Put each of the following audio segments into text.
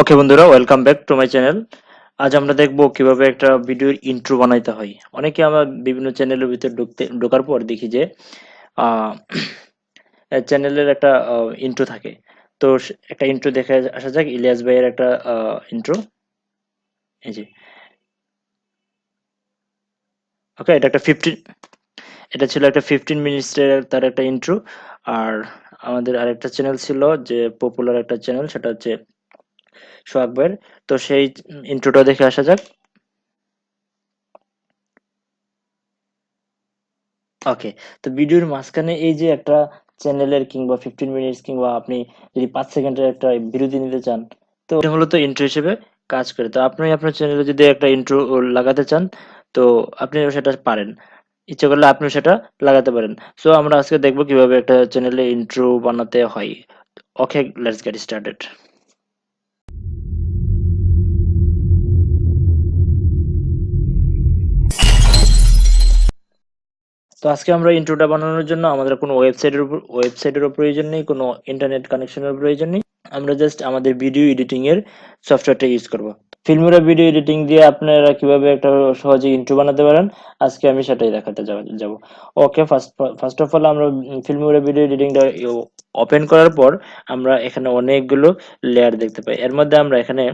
ওকে বন্ধুরা, welcome back to my channel. আজ আমরা দেখব কিভাবে একটা ভিডিওর ইন্ট্রো বানাইতে হয়। অনেকে আমরা বিভিন্ন চ্যানেলের ভিতর ঢোকার পর দেখি যে আহ, চ্যানেলের একটা ইন্ট্রো থাকে। তো একটা ইন্ট্রো দেখে আসা যাক। ইলিয়াস ভাইয়ের একটা ইন্ট্রো, এই যে। ওকে, এটা ছিল একটা 15 মিনিটস এর তার একটা ইন্ট্রো। আর আমাদের আরেকটা চ্যানেল ছিল, যে পপুলার একটা চ্যানেল, সেটা হচ্ছে সোহাগ ভাইয়ের। তো সেই ইন্ট্রোটা দেখে আসা যাক। ওকে, তো ভিডিওর মাঝখানে এই যে একটা চ্যানেলের কিংবা 15 মিনিটস কিংবা আপনি যদি 5 সেকেন্ডের একটা বিরতি নিতে চান, তো এটা মূলত ইন্ট্রো হিসেবে কাজ করে। তো আপনি আপনার চ্যানেলে যদি একটা ইন্ট্রো লাগাতে চান, তো আপনি সেটা পারেন। ইচ্ছে করলে আপনি সেটা লাগাতে পারেন। সো আমরা আজকে দেখবো কিভাবে একটা চ্যানেলে ইন্ট্রো বানাতে হয়। ওকে, লেটস গেট স্টার্টেড। তো আজকে আমরা ইন্ট্রোটা বানানোর জন্য আমাদের কোনো ওয়েবসাইটেরও প্রয়োজন নেই, কোনো ইন্টারনেট কানেকশনের প্রয়োজন নেই। আমরা জাস্ট আমাদের ভিডিও এডিটিং এর সফটওয়্যারটা ইউজ করব। ফিল্মোরা ভিডিও এডিটিং দিয়ে আপনারা কিভাবে একটা সহজে ইন্ট্রো বানাতে পারেন, আজকে আমি সেটাই দেখাতে যাব। ওকে, ফার্স্ট অফ অল আমরা ফিল্মোরা ভিডিও এডিটিংটা ওপেন করার পর আমরা এখানে অনেকগুলো লেয়ার দেখতে পাই। এর মধ্যে আমরা এখানে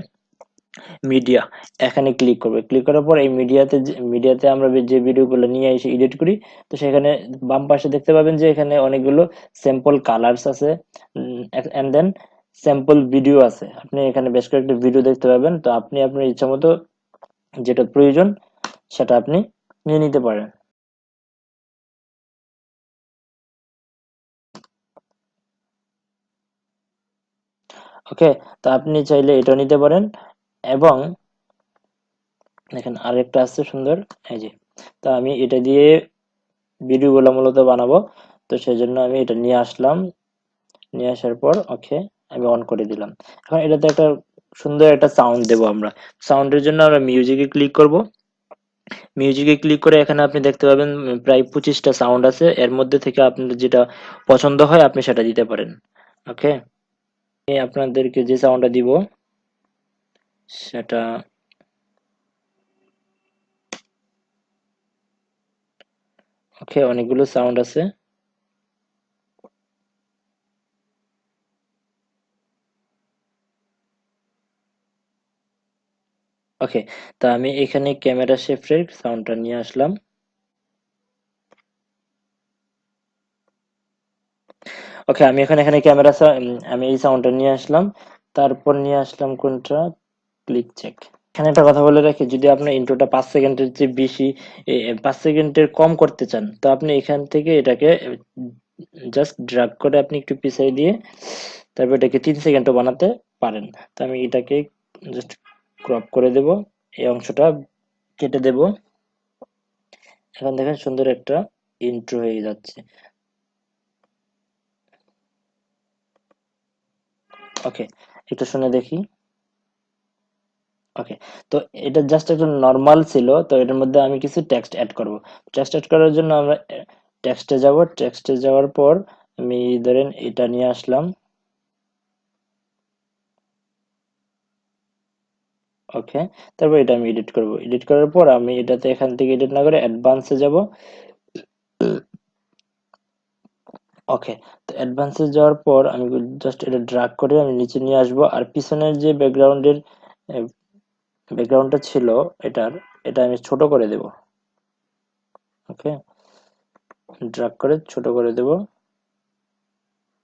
মিডিয়া, এখানে ক্লিক করবে। ক্লিক করার পর এই মিডিয়াতে আমরা যে ভিডিওগুলো নিয়ে এসে এডিট করি, তো সেখানে বাম পাশে দেখতে পাবেন যে এখানে অনেকগুলো স্যাম্পল কালার্স আছে, এন্ড দেন স্যাম্পল ভিডিও আছে। আপনি এখানে বেশ কয়েকটা ভিডিও দেখতে পাবেন। তো আপনি আপনার ইচ্ছা মতো যেটা প্রয়োজন সেটা আপনি নিয়ে নিতে পারেন। ওকে, তো আপনি চাইলে এটা নিতে পারেন। এবং দেখেন আরেকটা আছে সুন্দর, এই যে। তো আমি এটা দিয়ে ভিডিওগুলো মূলত বানাবো। তো সেই জন্য আমি এটা নিয়ে আসলাম। নিয়ে আসার পর ওকে, আমি অন করে দিলাম। এখন এটাতে একটা সুন্দর একটা সাউন্ড দেব আমরা। সাউন্ডের জন্য আমরা মিউজিকে ক্লিক করব। মিউজিকে ক্লিক করে এখানে আপনি দেখতে পাবেন প্রায় 25টা সাউন্ড আছে। এর মধ্যে থেকে আপনার যেটা পছন্দ হয় আপনি সেটা দিতে পারেন। ওকে, আমি আপনাদেরকে যে সাউন্ডটা দিব সেটা, ওকে, অনেকগুলো সাউন্ড আছে। ওকে, তা আমি এখানে ক্যামেরা শিফটের সাউন্ডটা নিয়ে আসলাম। ওকে, আমি এখানে আমি এই সাউন্ডটা নিয়ে আসলাম। তারপর নিয়ে আসলাম কোনটা, ক্লিক চেক। এখানে একটা কথা বলে রাখি, যদি আপনার ইন্ট্রোটা 5 সেকেন্ডের চেয়ে বেশি, 5 সেকেন্ডের কম করতে চান, তো আপনি এখান থেকে এটাকে জাস্ট ড্র্যাগ করে আপনি একটু পিছিয়ে দিয়ে তারপর এটাকে 3 সেকেন্ডও বানাতে পারেন। তো আমি এটাকে জাস্ট ক্রপ করে দেব, এই অংশটা কেটে দেব। এখন দেখেন সুন্দর একটা ইন্ট্রো হয়ে যাচ্ছে। ওকে, একটু শুনে দেখি। ওকে, তো এটা জাস্ট একটা নর্মাল ছিল। তো এটার মধ্যে আমি কিছু টেক্সট অ্যাড করব। টেক্সট অ্যাড করার জন্য আমরা টেক্সটে যাব। টেক্সটে যাওয়ার পর আমি ধরেন এটা নিয়ে আসলাম। ওকে, তারপর এটা আমি এডিট করব। এডিট করার পর আমি এটাতে এখান থেকে এডিট না করে অ্যাডভান্সে যাব। ওকে, তো অ্যাডভান্সে যাওয়ার পর আমি জাস্ট এটা ড্র্যাগ করে আমি নিচে নিয়ে আসব। আর পিছনের যে ব্যাকগ্রাউন্ডটা ছিল এটার, এটা আমি ছোট করে দেব। ওকে, ড্র্যাগ করে ছোট করে দেব।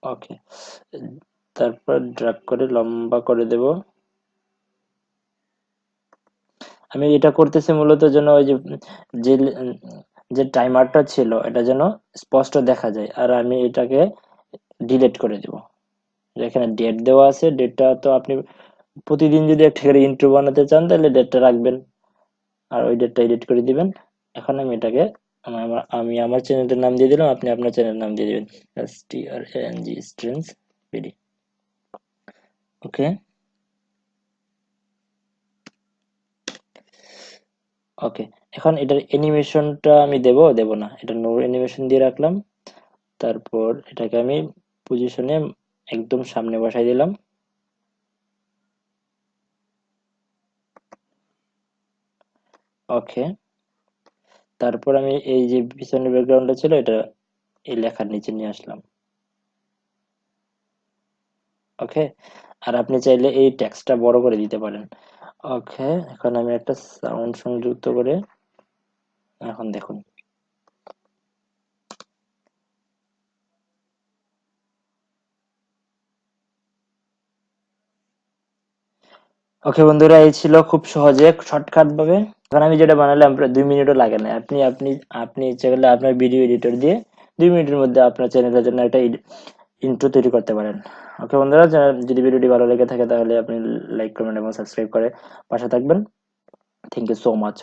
ওকে, তারপর ড্র্যাগ করে লম্বা করে দেব। আমি এটা করতেছি মূলত যেন ওই যে যে যে টাইমারটা ছিল এটা যেন স্পষ্ট দেখা যায়। আর আমি এটাকে ডিলিট করে দেব। এখানে ডেট দেওয়া আছে, ডেটটা তো আপনি প্রতিদিন যদি একটা করে ইন্ট্রো বানাতে চান তাহলে ডেটটা রাখবেন, আর ওই ডেটটা এডিট করে দিবেন। এখন আমি এটাকে আমি আমার চ্যানেলের নাম দিয়ে দিলাম, আপনি আপনার চ্যানেলের নাম দিয়ে দিবেন, STRNG স্ট্রেন্স ভিডি। ওকে, ওকে, এখন এটার অ্যানিমেশনটা আমি দেব না, এটা নো অ্যানিমেশন দিয়ে রাখলাম। তারপর এটাকে আমি পজিশনে একদম সামনে বসাই দিলাম। ওকে, তারপর আমি এই যে পিছনের ব্যাকগ্রাউন্ডটা ছিল এটা এই লেখার নিচে নিয়ে আসলাম। ওকে, আর আপনি চাইলে এই টেক্সটটা বড় করে দিতে পারেন। ওকে, এখন আমি একটা সাউন্ড সংযুক্ত করে এখন দেখুন। ওকে বন্ধুরা, এই ছিল খুব সহজে শর্টকাট ভাবে। এখন আমি যেটা বানালাম প্রায় 2 মিনিটও লাগে না। আপনি আপনি আপনি ইচ্ছে করলে আপনার ভিডিও এডিটর দিয়ে 2 মিনিটের মধ্যে আপনার চ্যানেলের জন্য একটা ইন্ট্রো তৈরি করতে পারেন। ওকে বন্ধুরা, যদি ভিডিওটি ভালো লেগে থাকে তাহলে আপনি লাইক কমেন্ট এবং সাবস্ক্রাইব করে পাশে থাকবেন। Thank you so much.